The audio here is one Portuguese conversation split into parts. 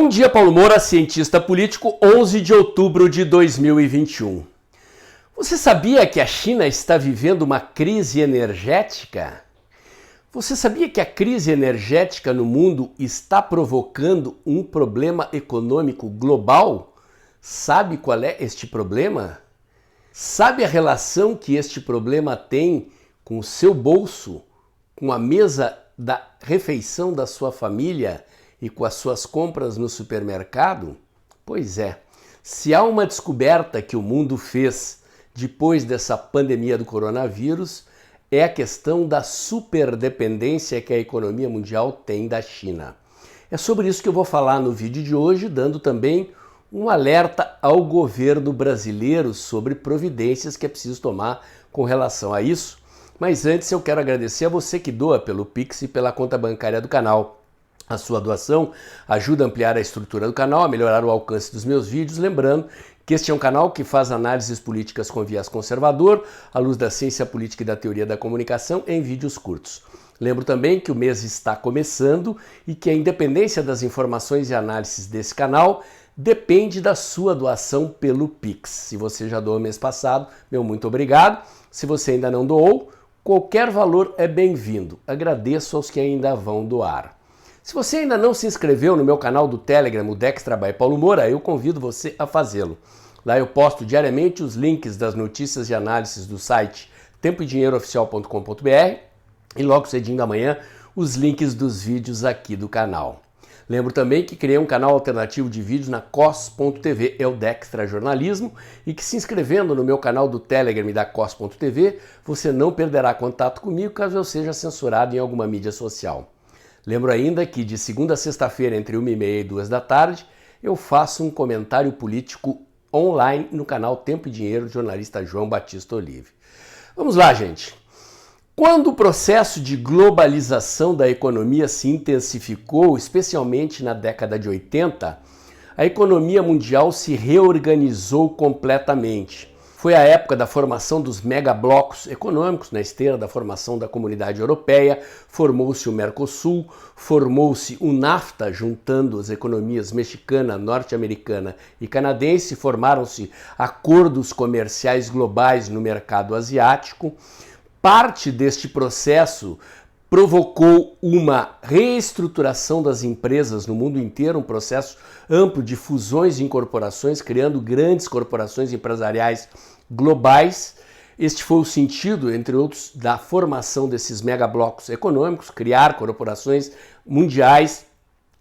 Bom dia, Paulo Moura, cientista político, 11 de outubro de 2021. Você sabia que a China está vivendo uma crise energética? Você sabia que a crise energética no mundo está provocando um problema econômico global? Sabe qual é este problema? Sabe a relação que este problema tem com o seu bolso, com a mesa da refeição da sua família e com as suas compras no supermercado? Pois é, se há uma descoberta que o mundo fez depois dessa pandemia do coronavírus, é a questão da superdependência que a economia mundial tem da China. É sobre isso que eu vou falar no vídeo de hoje, dando também um alerta ao governo brasileiro sobre providências que é preciso tomar com relação a isso. Mas antes eu quero agradecer a você que doa pelo Pix e pela conta bancária do canal. A sua doação ajuda a ampliar a estrutura do canal, a melhorar o alcance dos meus vídeos, lembrando que este é um canal que faz análises políticas com viés conservador, à luz da ciência política e da teoria da comunicação, em vídeos curtos. Lembro também que o mês está começando e que a independência das informações e análises desse canal depende da sua doação pelo Pix. Se você já doou mês passado, meu muito obrigado. Se você ainda não doou, qualquer valor é bem-vindo. Agradeço aos que ainda vão doar. Se você ainda não se inscreveu no meu canal do Telegram, o Dextra by Paulo Moura, eu convido você a fazê-lo. Lá eu posto diariamente os links das notícias e análises do site tempoedinheirooficial.com.br e logo cedinho da manhã os links dos vídeos aqui do canal. Lembro também que criei um canal alternativo de vídeos na cos.tv, é o Dextra Jornalismo, e que se inscrevendo no meu canal do Telegram e da cos.tv, você não perderá contato comigo caso eu seja censurado em alguma mídia social. Lembro ainda que de segunda a sexta-feira, entre 1h30 e 2 da tarde, eu faço um comentário político online no canal Tempo e Dinheiro do jornalista João Batista Olive. Vamos lá, gente. Quando o processo de globalização da economia se intensificou, especialmente na década de 80, a economia mundial se reorganizou completamente. Foi a época da formação dos megablocos econômicos, na esteira da formação da Comunidade Europeia, formou-se o Mercosul, formou-se o NAFTA, juntando as economias mexicana, norte-americana e canadense, formaram-se acordos comerciais globais no mercado asiático. Parte deste processo provocou uma reestruturação das empresas no mundo inteiro, um processo amplo de fusões e incorporações, criando grandes corporações empresariais globais. Este foi o sentido, entre outros, da formação desses megablocos econômicos, criar corporações mundiais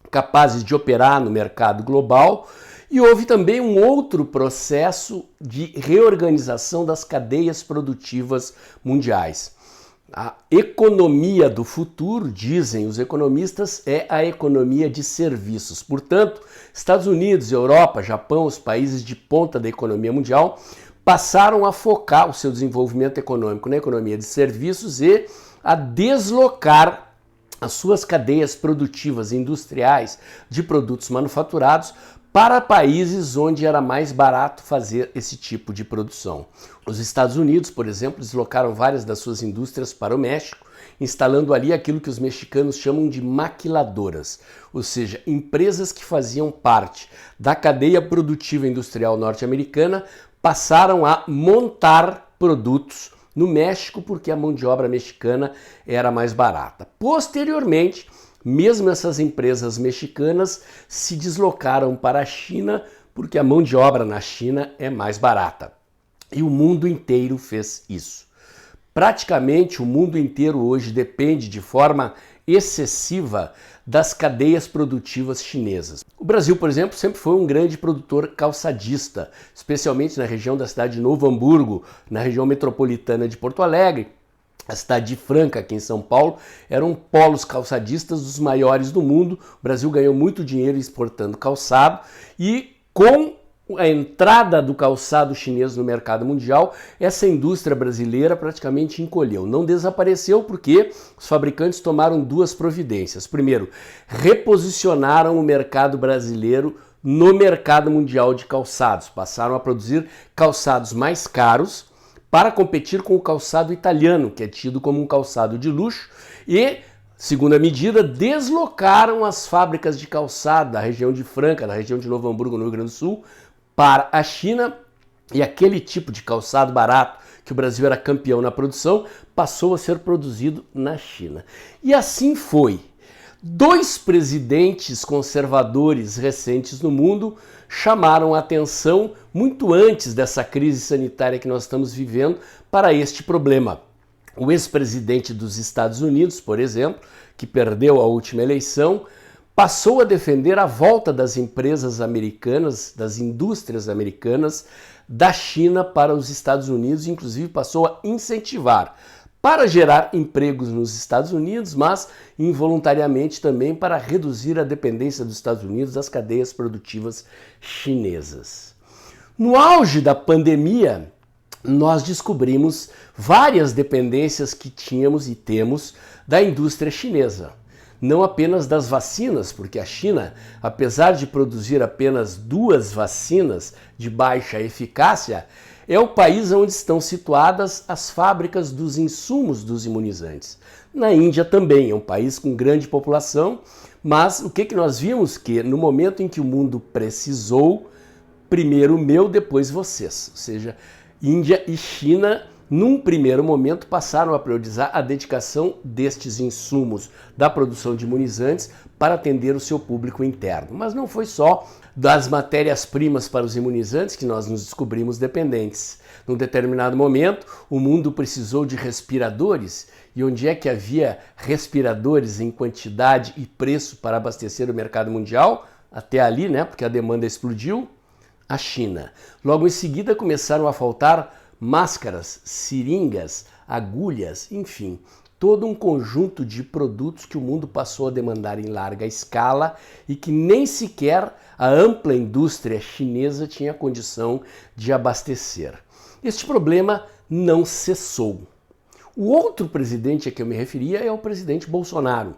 capazes de operar no mercado global. E houve também um outro processo de reorganização das cadeias produtivas mundiais. A economia do futuro, dizem os economistas, é a economia de serviços. Portanto, Estados Unidos, Europa, Japão, os países de ponta da economia mundial, passaram a focar o seu desenvolvimento econômico na economia de serviços e a deslocar as suas cadeias produtivas industriais de produtos manufaturados para países onde era mais barato fazer esse tipo de produção. Os Estados Unidos, por exemplo, deslocaram várias das suas indústrias para o México, instalando ali aquilo que os mexicanos chamam de maquiladoras, ou seja, empresas que faziam parte da cadeia produtiva industrial norte-americana passaram a montar produtos no México porque a mão de obra mexicana era mais barata. Posteriormente, mesmo essas empresas mexicanas se deslocaram para a China porque a mão de obra na China é mais barata. E o mundo inteiro fez isso. Praticamente o mundo inteiro hoje depende de forma excessiva das cadeias produtivas chinesas. O Brasil, por exemplo, sempre foi um grande produtor calçadista, especialmente na região da cidade de Novo Hamburgo, na região metropolitana de Porto Alegre. A cidade de Franca, aqui em São Paulo, eram polos calçadistas dos maiores do mundo. O Brasil ganhou muito dinheiro exportando calçado e com a entrada do calçado chinês no mercado mundial, essa indústria brasileira praticamente encolheu. Não desapareceu porque os fabricantes tomaram duas providências. Primeiro, reposicionaram o mercado brasileiro no mercado mundial de calçados. Passaram a produzir calçados mais caros para competir com o calçado italiano, que é tido como um calçado de luxo, e Segunda medida, deslocaram as fábricas de calçado da região de Franca, da região de Novo Hamburgo, no Rio Grande do Sul, para a China, e aquele tipo de calçado barato que o Brasil era campeão na produção passou a ser produzido na China. E assim foi. 2 presidentes conservadores recentes no mundo chamaram a atenção muito antes dessa crise sanitária que nós estamos vivendo para este problema. O ex-presidente dos Estados Unidos, por exemplo, que perdeu a última eleição, passou a defender a volta das empresas americanas, das indústrias americanas, da China para os Estados Unidos, inclusive passou a incentivar para gerar empregos nos Estados Unidos, mas involuntariamente também para reduzir a dependência dos Estados Unidos das cadeias produtivas chinesas. No auge da pandemia, nós descobrimos várias dependências que tínhamos e temos da indústria chinesa. Não apenas das vacinas, porque a China, apesar de produzir apenas 2 vacinas de baixa eficácia, é o país onde estão situadas as fábricas dos insumos dos imunizantes. Na Índia também, é um país com grande população, mas o que nós vimos? Que no momento em que o mundo precisou, primeiro meu, depois vocês. Ou seja, Índia e China, num primeiro momento, passaram a priorizar a dedicação destes insumos da produção de imunizantes para atender o seu público interno. Mas não foi só das matérias-primas para os imunizantes que nós nos descobrimos dependentes. Num determinado momento, o mundo precisou de respiradores, e onde é que havia respiradores em quantidade e preço para abastecer o mercado mundial? Até ali, né? Porque a demanda explodiu. A China. Logo em seguida começaram a faltar máscaras, seringas, agulhas, enfim, todo um conjunto de produtos que o mundo passou a demandar em larga escala e que nem sequer a ampla indústria chinesa tinha condição de abastecer. Este problema não cessou. O outro presidente a que eu me referia é o presidente Bolsonaro,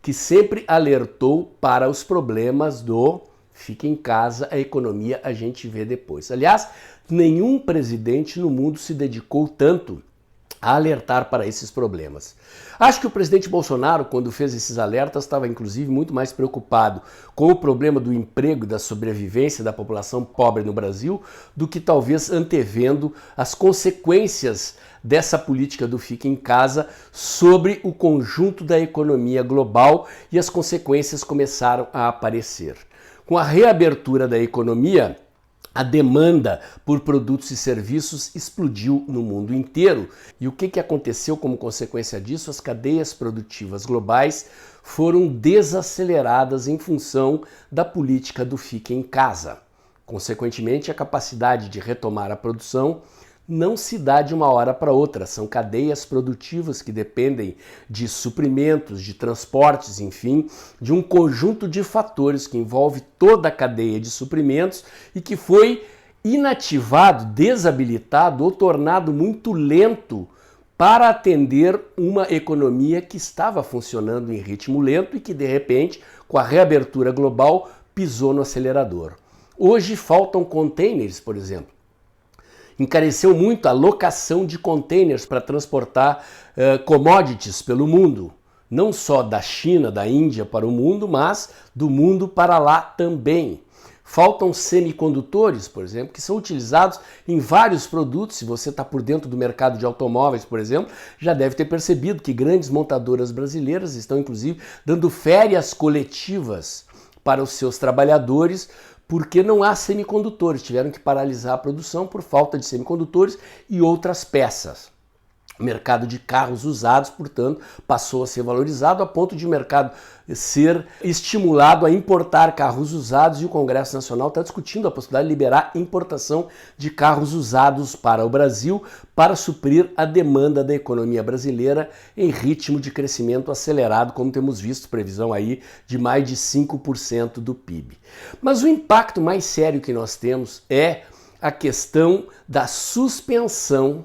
que sempre alertou para os problemas do fique em casa, a economia a gente vê depois. Aliás, nenhum presidente no mundo se dedicou tanto a alertar para esses problemas. Acho que o presidente Bolsonaro, quando fez esses alertas, estava inclusive muito mais preocupado com o problema do emprego e da sobrevivência da população pobre no Brasil do que talvez antevendo as consequências dessa política do fique em casa sobre o conjunto da economia global, e as consequências começaram a aparecer. Com a reabertura da economia, a demanda por produtos e serviços explodiu no mundo inteiro. E o que aconteceu como consequência disso? As cadeias produtivas globais foram desaceleradas em função da política do fique em casa. Consequentemente, a capacidade de retomar a produção não se dá de uma hora para outra. São cadeias produtivas que dependem de suprimentos, de transportes, enfim, de um conjunto de fatores que envolve toda a cadeia de suprimentos e que foi inativado, desabilitado ou tornado muito lento para atender uma economia que estava funcionando em ritmo lento e que, de repente, com a reabertura global, pisou no acelerador. Hoje faltam containers, por exemplo. Encareceu muito a locação de containers para transportar commodities pelo mundo. Não só da China, da Índia para o mundo, mas do mundo para lá também. Faltam semicondutores, por exemplo, que são utilizados em vários produtos. Se você está por dentro do mercado de automóveis, por exemplo, já deve ter percebido que grandes montadoras brasileiras estão, inclusive, dando férias coletivas para os seus trabalhadores, porque não há semicondutores, tiveram que paralisar a produção por falta de semicondutores e outras peças. O mercado de carros usados, portanto, passou a ser valorizado a ponto de o mercado ser estimulado a importar carros usados, e o Congresso Nacional está discutindo a possibilidade de liberar importação de carros usados para o Brasil para suprir a demanda da economia brasileira em ritmo de crescimento acelerado, como temos visto, previsão aí de mais de 5% do PIB. Mas o impacto mais sério que nós temos é a questão da suspensão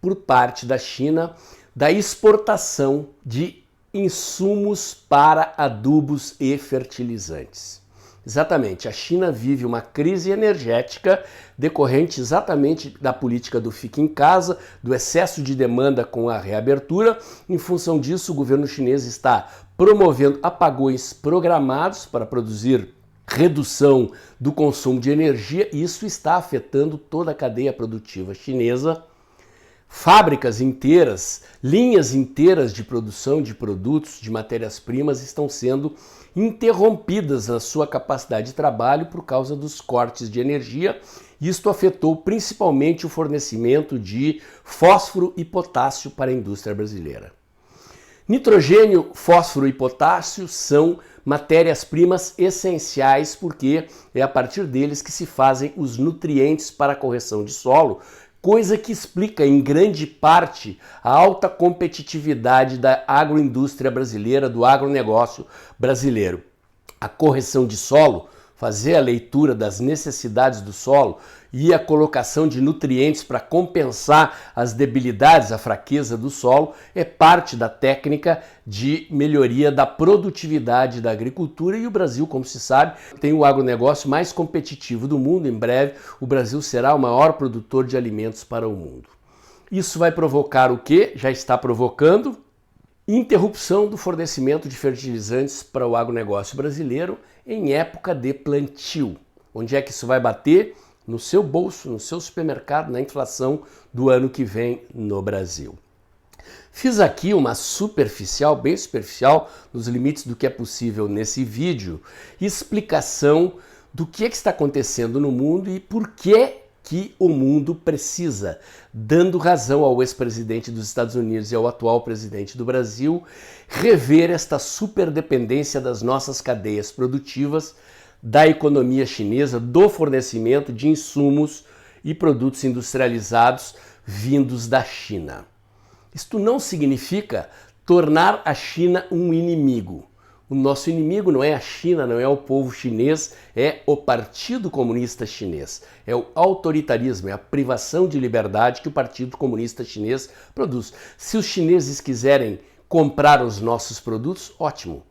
por parte da China da exportação de insumos para adubos e fertilizantes. Exatamente, a China vive uma crise energética decorrente exatamente da política do fique em casa, do excesso de demanda com a reabertura. Em função disso, o governo chinês está promovendo apagões programados para produzir redução do consumo de energia, e isso está afetando toda a cadeia produtiva chinesa. Fábricas inteiras, linhas inteiras de produção de produtos, de matérias-primas estão sendo interrompidas na sua capacidade de trabalho por causa dos cortes de energia. Isto afetou principalmente o fornecimento de fósforo e potássio para a indústria brasileira. Nitrogênio, fósforo e potássio são matérias-primas essenciais porque é a partir deles que se fazem os nutrientes para a correção de solo, coisa que explica em grande parte a alta competitividade da agroindústria brasileira, do agronegócio brasileiro. A correção de solo, fazer a leitura das necessidades do solo e a colocação de nutrientes para compensar as debilidades, a fraqueza do solo, é parte da técnica de melhoria da produtividade da agricultura, e o Brasil, como se sabe, tem o agronegócio mais competitivo do mundo. Em breve, o Brasil será o maior produtor de alimentos para o mundo. Isso vai provocar o quê? Já está provocando interrupção do fornecimento de fertilizantes para o agronegócio brasileiro em época de plantio. Onde é que isso vai bater? No seu bolso, no seu supermercado, na inflação do ano que vem no Brasil. Fiz aqui uma superficial, bem superficial, nos limites do que é possível nesse vídeo, explicação do que está acontecendo no mundo e por que o mundo precisa, dando razão ao ex-presidente dos Estados Unidos e ao atual presidente do Brasil, rever esta superdependência das nossas cadeias produtivas, da economia chinesa, do fornecimento de insumos e produtos industrializados vindos da China. Isto não significa tornar a China um inimigo. O nosso inimigo não é a China, não é o povo chinês, é o Partido Comunista Chinês. É o autoritarismo, é a privação de liberdade que o Partido Comunista Chinês produz. Se os chineses quiserem comprar os nossos produtos, ótimo.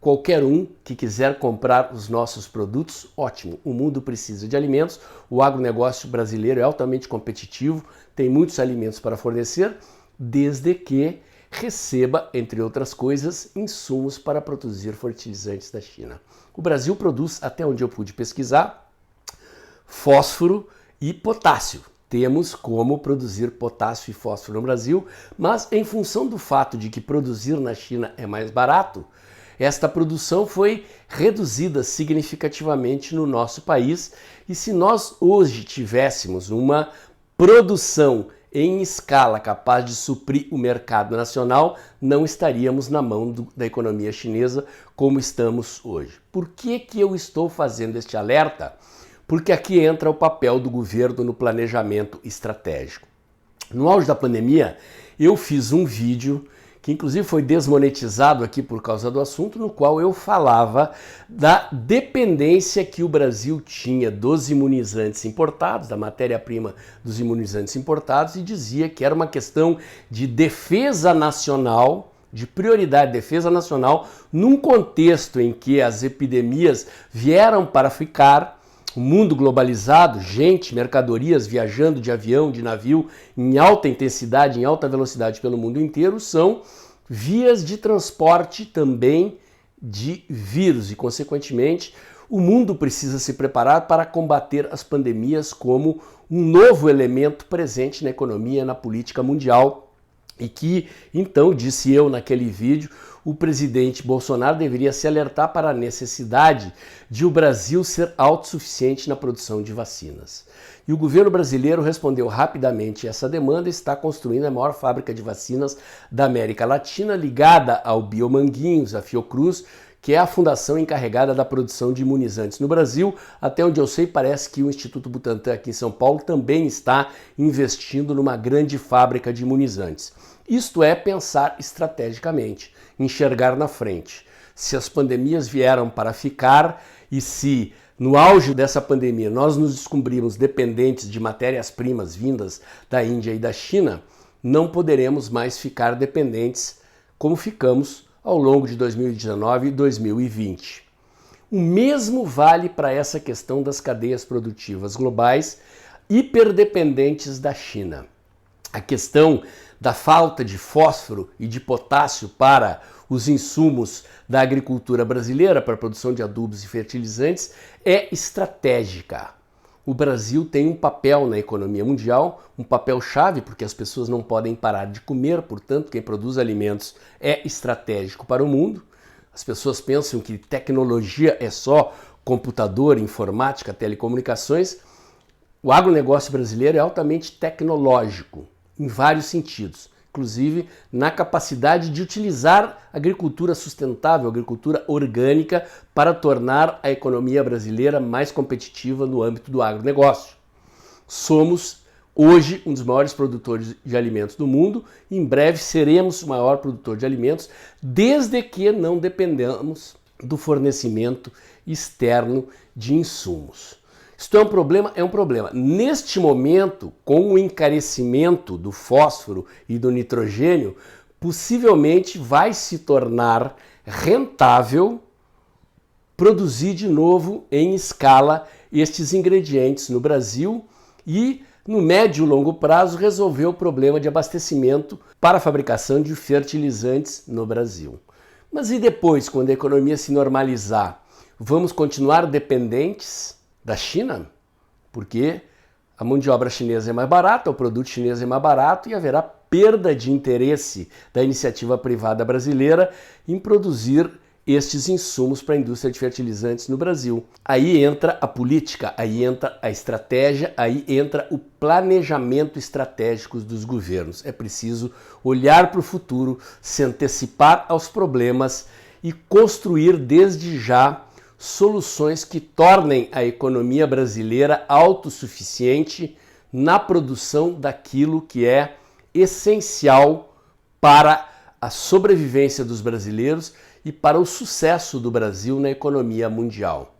Qualquer um que quiser comprar os nossos produtos, ótimo. O mundo precisa de alimentos, o agronegócio brasileiro é altamente competitivo, tem muitos alimentos para fornecer, desde que receba, entre outras coisas, insumos para produzir fertilizantes da China. O Brasil produz, até onde eu pude pesquisar, fósforo e potássio. Temos como produzir potássio e fósforo no Brasil, mas em função do fato de que produzir na China é mais barato, esta produção foi reduzida significativamente no nosso país, e se nós hoje tivéssemos uma produção em escala capaz de suprir o mercado nacional, não estaríamos na mão da economia chinesa como estamos hoje. Por que eu estou fazendo este alerta? Porque aqui entra o papel do governo no planejamento estratégico. No auge da pandemia, eu fiz um vídeo que inclusive foi desmonetizado aqui por causa do assunto, no qual eu falava da dependência que o Brasil tinha dos imunizantes importados, da matéria-prima dos imunizantes importados, e dizia que era uma questão de defesa nacional, de prioridade de defesa nacional, num contexto em que as epidemias vieram para ficar, o mundo globalizado, gente, mercadorias viajando de avião, de navio, em alta intensidade, em alta velocidade pelo mundo inteiro, são vias de transporte também de vírus e, consequentemente, o mundo precisa se preparar para combater as pandemias como um novo elemento presente na economia, na política mundial, e que, então, disse eu naquele vídeo, o presidente Bolsonaro deveria se alertar para a necessidade de o Brasil ser autossuficiente na produção de vacinas. E o governo brasileiro respondeu rapidamente a essa demanda e está construindo a maior fábrica de vacinas da América Latina, ligada ao Biomanguinhos, a Fiocruz, que é a fundação encarregada da produção de imunizantes no Brasil. Até onde eu sei, parece que o Instituto Butantan aqui em São Paulo também está investindo numa grande fábrica de imunizantes. Isto é pensar estrategicamente, enxergar na frente. Se as pandemias vieram para ficar e se no auge dessa pandemia nós nos descobrimos dependentes de matérias-primas vindas da Índia e da China, não poderemos mais ficar dependentes como ficamos ao longo de 2019 e 2020. O mesmo vale para essa questão das cadeias produtivas globais hiperdependentes da China. A questão da falta de fósforo e de potássio para os insumos da agricultura brasileira para a produção de adubos e fertilizantes é estratégica. O Brasil tem um papel na economia mundial, um papel chave, porque as pessoas não podem parar de comer, portanto, quem produz alimentos é estratégico para o mundo. As pessoas pensam que tecnologia é só computador, informática, telecomunicações. O agronegócio brasileiro é altamente tecnológico, em vários sentidos, inclusive na capacidade de utilizar agricultura sustentável, agricultura orgânica, para tornar a economia brasileira mais competitiva no âmbito do agronegócio. Somos hoje um dos maiores produtores de alimentos do mundo, e em breve seremos o maior produtor de alimentos, desde que não dependamos do fornecimento externo de insumos. Isto é um problema? É um problema. Neste momento, com o encarecimento do fósforo e do nitrogênio, possivelmente vai se tornar rentável produzir de novo em escala estes ingredientes no Brasil e, no médio e longo prazo, resolver o problema de abastecimento para a fabricação de fertilizantes no Brasil. Mas e depois, quando a economia se normalizar, vamos continuar dependentes da China? Porque a mão de obra chinesa é mais barata, o produto chinês é mais barato e haverá perda de interesse da iniciativa privada brasileira em produzir estes insumos para a indústria de fertilizantes no Brasil. Aí entra a política, aí entra a estratégia, aí entra o planejamento estratégico dos governos. É preciso olhar para o futuro, se antecipar aos problemas e construir desde já soluções que tornem a economia brasileira autossuficiente na produção daquilo que é essencial para a sobrevivência dos brasileiros e para o sucesso do Brasil na economia mundial.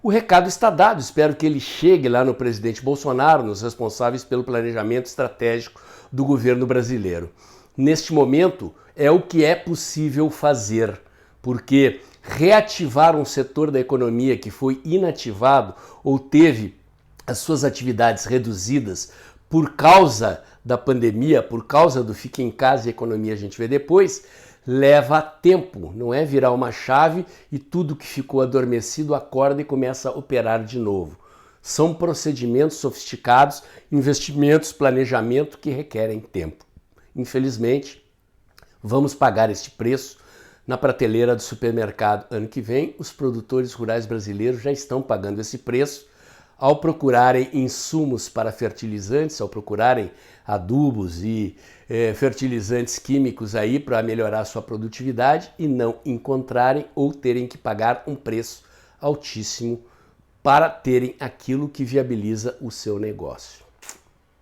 O recado está dado, espero que ele chegue lá no presidente Bolsonaro, nos responsáveis pelo planejamento estratégico do governo brasileiro. Neste momento, é o que é possível fazer, porque reativar um setor da economia que foi inativado ou teve as suas atividades reduzidas por causa da pandemia, por causa do fique em casa e a economia a gente vê depois, leva tempo, não é virar uma chave e tudo que ficou adormecido acorda e começa a operar de novo. São procedimentos sofisticados, investimentos, planejamento que requerem tempo. Infelizmente, vamos pagar este preço na prateleira do supermercado ano que vem. Os produtores rurais brasileiros já estão pagando esse preço ao procurarem insumos para fertilizantes, ao procurarem adubos e fertilizantes químicos aí para melhorar sua produtividade e não encontrarem ou terem que pagar um preço altíssimo para terem aquilo que viabiliza o seu negócio.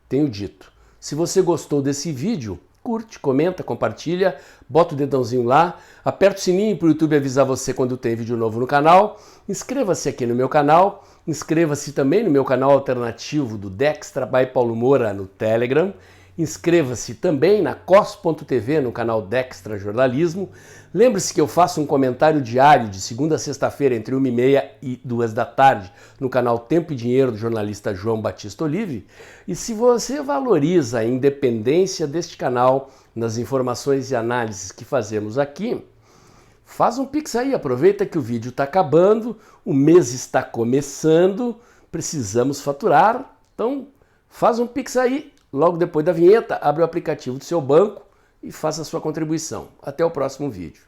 Tenho dito. Se você gostou desse vídeo, curte, comenta, compartilha, bota o dedãozinho lá, aperta o sininho para o YouTube avisar você quando tem vídeo novo no canal, inscreva-se aqui no meu canal, inscreva-se também no meu canal alternativo do Dextra by Paulo Moura no Telegram, inscreva-se também na cos.tv no canal Dextra Jornalismo. Lembre-se que eu faço um comentário diário de segunda a sexta-feira entre 1h30 e 2 da tarde no canal Tempo e Dinheiro do jornalista João Batista Olive. E se você valoriza a independência deste canal nas informações e análises que fazemos aqui, faz um pix aí, aproveita que o vídeo está acabando, o mês está começando, precisamos faturar, então faz um pix aí. Logo depois da vinheta, abre o aplicativo do seu banco e faça a sua contribuição. Até o próximo vídeo.